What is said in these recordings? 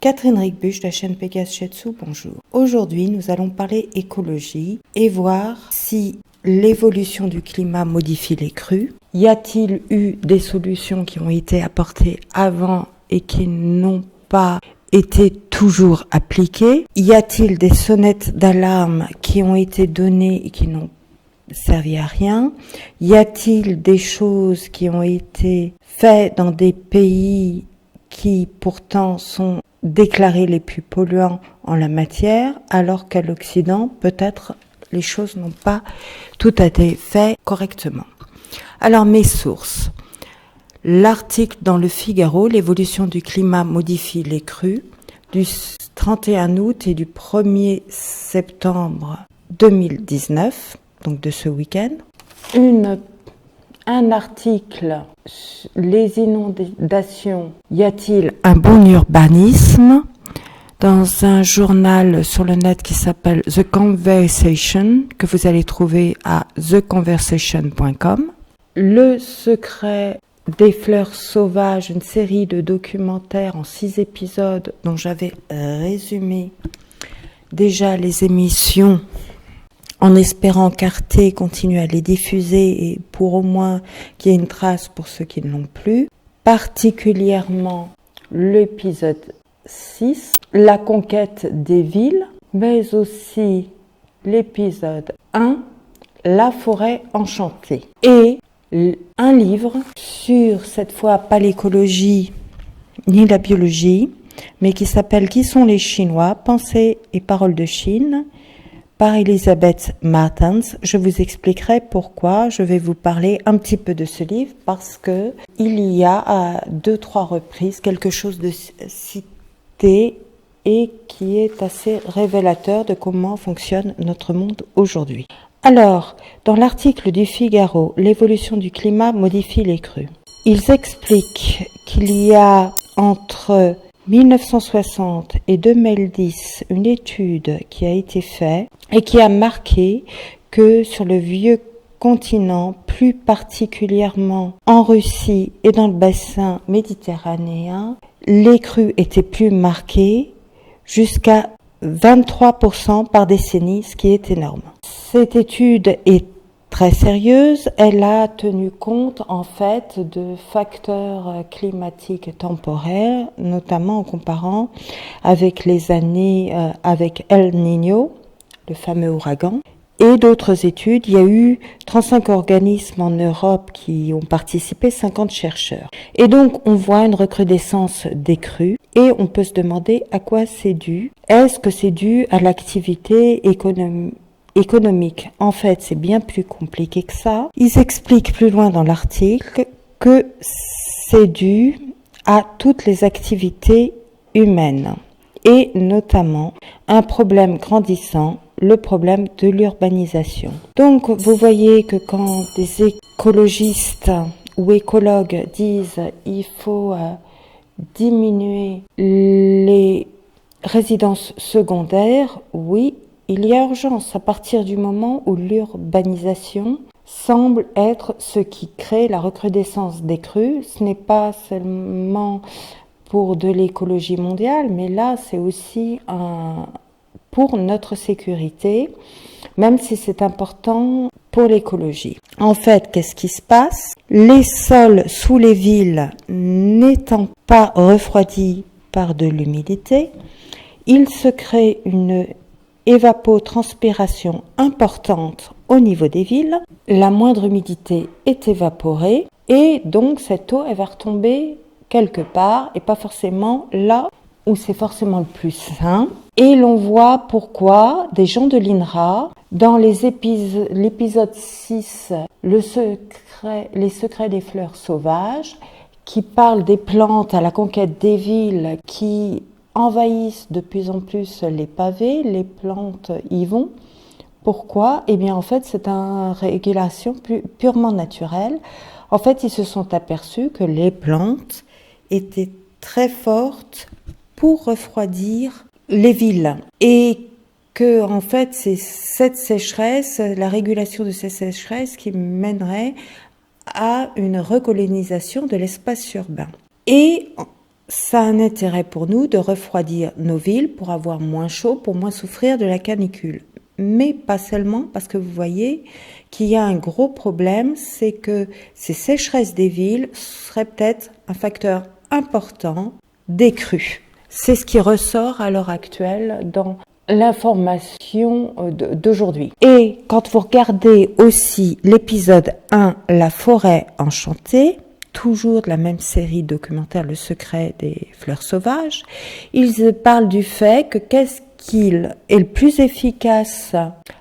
Catherine Ricbuch de la chaîne Pégase Shiatsu, bonjour. Aujourd'hui, nous allons parler écologie et voir si l'évolution du climat modifie les crues. Y a-t-il eu des solutions qui ont été apportées avant et qui n'ont pas été toujours appliquées? Y a-t-il des sonnettes d'alarme qui ont été données et qui n'ont servi à rien? Y a-t-il des choses qui ont été faites dans des pays qui pourtant sont déclarés les plus polluants en la matière, alors qu'à l'Occident, peut-être les choses n'ont pas tout été fait correctement. Alors mes sources. L'article dans le Figaro, l'évolution du climat modifie les crues, du 31 août et du 1er septembre 2019, donc de ce week-end. Un article, les inondations, y a-t-il un bon urbanisme, dans un journal sur le net qui s'appelle The Conversation, que vous allez trouver à theconversation.com. Le secret des fleurs sauvages, une série de documentaires en 6 épisodes dont j'avais résumé déjà les émissions en espérant qu'Arte continue à les diffuser et pour au moins qu'il y ait une trace pour ceux qui ne l'ont plus. Particulièrement l'épisode 6, la conquête des villes, mais aussi l'épisode 1, la forêt enchantée. Et un livre sur, cette fois, pas l'écologie ni la biologie, mais qui s'appelle « Qui sont les Chinois? Pensées et paroles de Chine ?» par Elisabeth Martens. Je vous expliquerai pourquoi. Je vais vous parler un petit peu de ce livre parce que il y a à 2-3 reprises quelque chose de cité et qui est assez révélateur de comment fonctionne notre monde aujourd'hui. Alors, dans l'article du Figaro, l'évolution du climat modifie les crues. Ils expliquent qu'il y a entre 1960 et 2010 une étude qui a été faite et qui a marqué que sur le vieux continent, plus particulièrement en Russie et dans le bassin méditerranéen, les crues étaient plus marquées jusqu'à 23% par décennie, ce qui est énorme. Cette étude est très sérieuse, elle a tenu compte en fait de facteurs climatiques temporaires, notamment en comparant avec les années avec El Niño, le fameux ouragan, et d'autres études. Il y a eu 35 organismes en Europe qui ont participé, 50 chercheurs. Et donc on voit une recrudescence des crues et on peut se demander à quoi c'est dû. Est-ce que c'est dû à l'activité économique? En fait, c'est bien plus compliqué que ça. Ils expliquent plus loin dans l'article que c'est dû à toutes les activités humaines et notamment un problème grandissant, le problème de l'urbanisation. Donc, vous voyez que quand des écologistes ou écologues disent il faut diminuer les résidences secondaires, oui, il y a urgence à partir du moment où l'urbanisation semble être ce qui crée la recrudescence des crues. Ce n'est pas seulement pour de l'écologie mondiale, mais là c'est aussi pour notre sécurité, même si c'est important pour l'écologie. En fait, qu'est-ce qui se passe? Les sols sous les villes n'étant pas refroidis par de l'humidité, il se crée une évapotranspiration importante au niveau des villes, la moindre humidité est évaporée et donc cette eau elle va retomber quelque part et pas forcément là où c'est forcément le plus sain. Et l'on voit pourquoi des gens de l'INRA, dans l'épisode 6, les secrets des fleurs sauvages, qui parle des plantes à la conquête des villes qui envahissent de plus en plus les pavés, les plantes y vont. Pourquoi? Eh bien, en fait, c'est une régulation purement naturelle. En fait, ils se sont aperçus que les plantes étaient très fortes pour refroidir les villes et que, en fait, c'est cette sécheresse, la régulation de cette sécheresse qui mènerait à une recolonisation de l'espace urbain. Et ça a un intérêt pour nous de refroidir nos villes pour avoir moins chaud, pour moins souffrir de la canicule. Mais pas seulement, parce que vous voyez qu'il y a un gros problème, c'est que ces sécheresses des villes seraient peut-être un facteur important des crues. C'est ce qui ressort à l'heure actuelle dans l'information d'aujourd'hui. Et quand vous regardez aussi l'épisode 1, La forêt enchantée, toujours de la même série documentaire Le secret des fleurs sauvages, ils parlent du fait que qu'est-ce qu'il est le plus efficace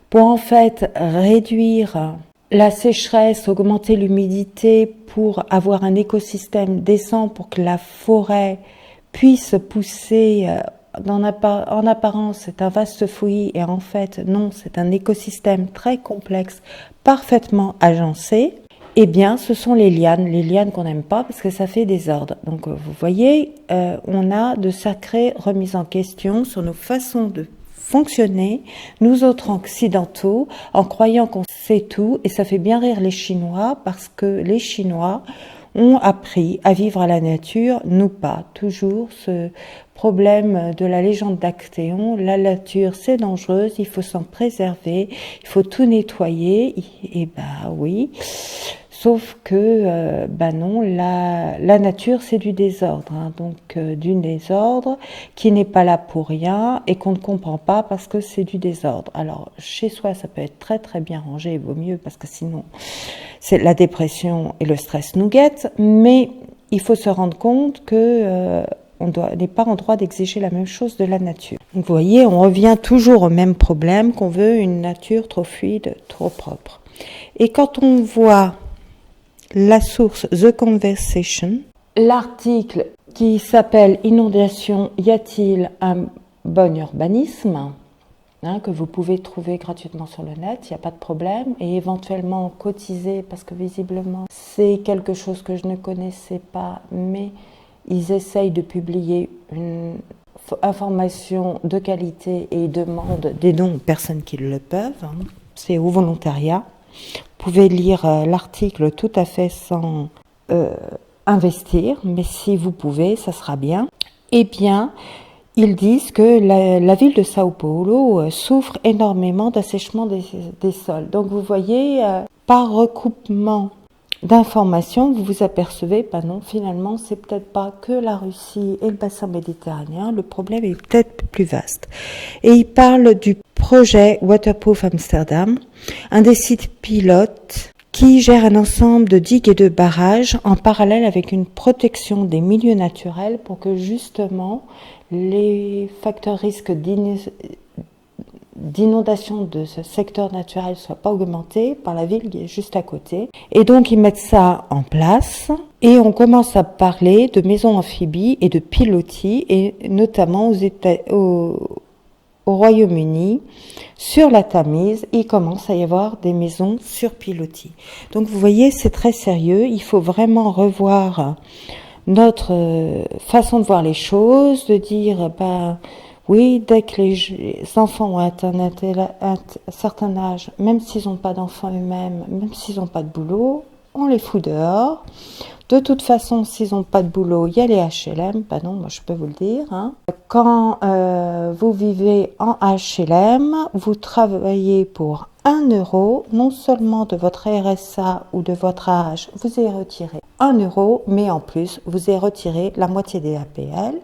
pour en fait réduire la sécheresse, augmenter l'humidité, pour avoir un écosystème décent, pour que la forêt puisse pousser. En apparence, c'est un vaste fouillis et en fait, non, c'est un écosystème très complexe, parfaitement agencé. Eh bien, ce sont les lianes qu'on n'aime pas parce que ça fait désordre. Donc, vous voyez, on a de sacrées remises en question sur nos façons de fonctionner, nous autres occidentaux, en croyant qu'on sait tout, et ça fait bien rire les Chinois parce que les Chinois ont appris à vivre à la nature, nous pas. Toujours ce problème de la légende d'Actéon, la nature c'est dangereux, il faut s'en préserver, il faut tout nettoyer, et bah oui, sauf que non, la nature c'est du désordre, hein, donc du désordre qui n'est pas là pour rien et qu'on ne comprend pas parce que c'est du désordre. Alors chez soi ça peut être très très bien rangé, il vaut mieux parce que sinon c'est la dépression et le stress nous guettent, mais il faut se rendre compte que on n'est pas en droit d'exiger la même chose de la nature. Donc, vous voyez, on revient toujours au même problème, qu'on veut une nature trop fluide, trop propre. Et quand on voit la source The Conversation, l'article qui s'appelle Inondation, y a-t-il un bon urbanisme, que vous pouvez trouver gratuitement sur le net, il n'y a pas de problème, et éventuellement cotiser, parce que visiblement c'est quelque chose que je ne connaissais pas, mais ils essayent de publier une information de qualité et ils demandent des dons aux personnes qui le peuvent, c'est au volontariat. Vous pouvez lire l'article tout à fait sans investir, mais si vous pouvez, ça sera bien. Eh bien, ils disent que la ville de Sao Paulo souffre énormément d'assèchement des sols. Donc vous voyez, par recoupement d'informations, vous vous apercevez, non, finalement, c'est peut-être pas que la Russie et le bassin méditerranéen, le problème est peut-être plus vaste. Et ils parlent du projet Waterproof Amsterdam, un des sites pilotes qui gère un ensemble de digues et de barrages en parallèle avec une protection des milieux naturels pour que justement les facteurs risques d'inondation de ce secteur naturel ne soient pas augmentés par la ville qui est juste à côté. Et donc ils mettent ça en place et on commence à parler de maisons amphibies et de pilotis, et notamment au Royaume-Uni, sur la Tamise, il commence à y avoir des maisons sur pilotis. Donc vous voyez, c'est très sérieux, il faut vraiment revoir notre façon de voir les choses, de dire, oui, dès que les enfants ont atteint un certain âge, même s'ils n'ont pas d'enfants eux-mêmes, même s'ils n'ont pas de boulot, on les fout dehors. De toute façon, s'ils n'ont pas de boulot, il y a les HLM. Non, moi je peux vous le dire. Quand vous vivez en HLM, vous travaillez pour 1 euro, non seulement de votre RSA ou de votre âge, vous avez retiré 1 euro, mais en plus, vous avez retiré la moitié des APL.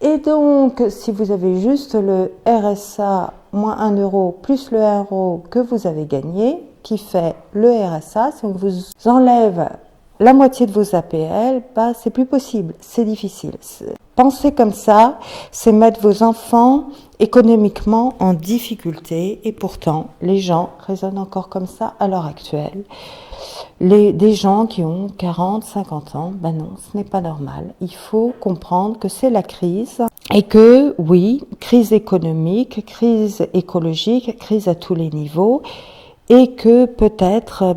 Et donc, si vous avez juste le RSA moins 1 euro plus le 1 euro que vous avez gagné, qui fait le RSA, si on vous enlève la moitié de vos APL, c'est plus possible, c'est difficile. Penser comme ça, c'est mettre vos enfants économiquement en difficulté, et pourtant, les gens raisonnent encore comme ça à l'heure actuelle. Des gens qui ont 40, 50 ans, non, ce n'est pas normal. Il faut comprendre que c'est la crise et que, oui, crise économique, crise écologique, crise à tous les niveaux, et que peut-être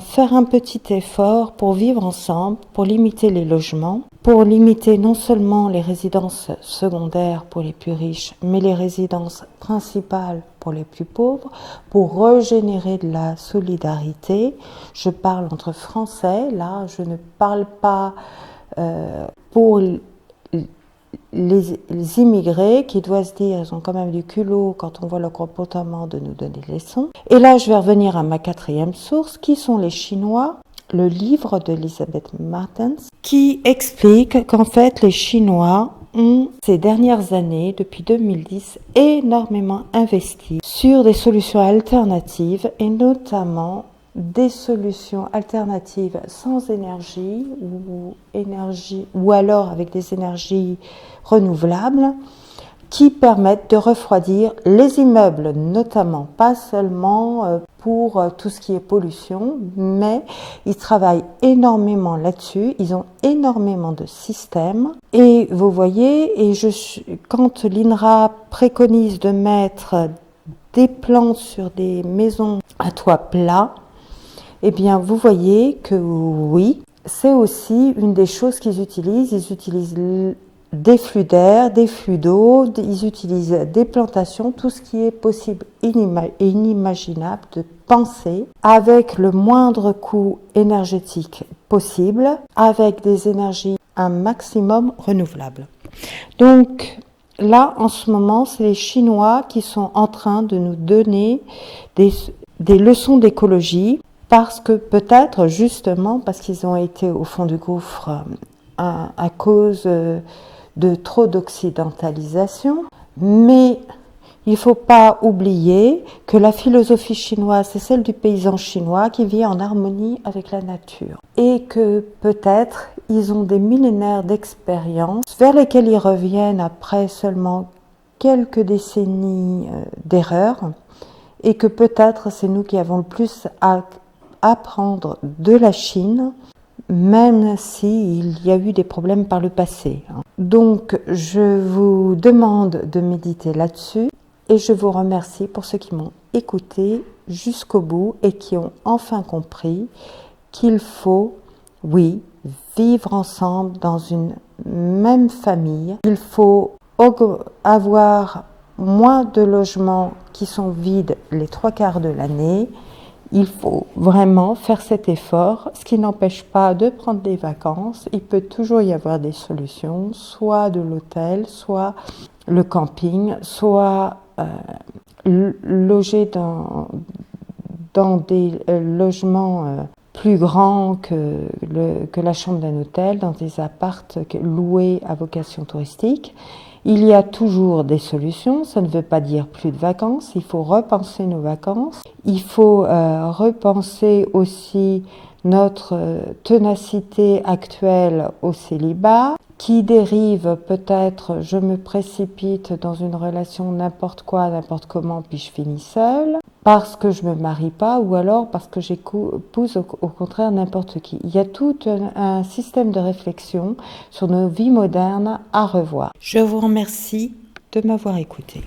faire un petit effort pour vivre ensemble, pour limiter les logements, pour limiter non seulement les résidences secondaires pour les plus riches, mais les résidences principales pour les plus pauvres, pour régénérer de la solidarité. Je parle entre Français, là je ne parle pas pour les immigrés qui doivent se dire, ils ont quand même du culot quand on voit leur comportement de nous donner des leçons. Et là, je vais revenir à ma quatrième source, qui sont les Chinois, le livre d'Elizabeth Martens, qui explique qu'en fait, les Chinois ont, ces dernières années, depuis 2010, énormément investi sur des solutions alternatives et notamment des solutions alternatives sans énergie ou alors avec des énergies renouvelables qui permettent de refroidir les immeubles, notamment, pas seulement pour tout ce qui est pollution, mais ils travaillent énormément là-dessus, ils ont énormément de systèmes. Et vous voyez, quand l'INRA préconise de mettre des plantes sur des maisons à toit plat, eh bien, vous voyez que oui, c'est aussi une des choses qu'ils utilisent. Ils utilisent des flux d'air, des flux d'eau, ils utilisent des plantations, tout ce qui est possible et inimaginable de penser avec le moindre coût énergétique possible, avec des énergies un maximum renouvelables. Donc là, en ce moment, c'est les Chinois qui sont en train de nous donner des leçons d'écologie. Parce que peut-être, justement, parce qu'ils ont été au fond du gouffre à cause de trop d'occidentalisation. Mais il ne faut pas oublier que la philosophie chinoise, c'est celle du paysan chinois qui vit en harmonie avec la nature. Et que peut-être, ils ont des millénaires d'expérience vers lesquels ils reviennent après seulement quelques décennies d'erreurs. Et que peut-être, c'est nous qui avons le plus à apprendre de la Chine, même s'il y a eu des problèmes par le passé. Donc, je vous demande de méditer là-dessus et je vous remercie pour ceux qui m'ont écouté jusqu'au bout et qui ont enfin compris qu'il faut, oui, vivre ensemble dans une même famille. Il faut avoir moins de logements qui sont vides les 3/4 de l'année. Il faut vraiment faire cet effort, ce qui n'empêche pas de prendre des vacances. Il peut toujours y avoir des solutions, soit de l'hôtel, soit le camping, soit loger dans des logements plus grands que la chambre d'un hôtel, dans des apparts loués à vocation touristique. Il y a toujours des solutions, ça ne veut pas dire plus de vacances, il faut repenser nos vacances, il faut repenser aussi notre ténacité actuelle au célibat, qui dérive peut-être, je me précipite dans une relation n'importe quoi, n'importe comment, puis je finis seule, parce que je me marie pas, ou alors parce que j'épouse au contraire n'importe qui. Il y a tout un système de réflexion sur nos vies modernes à revoir. Je vous remercie de m'avoir écouté.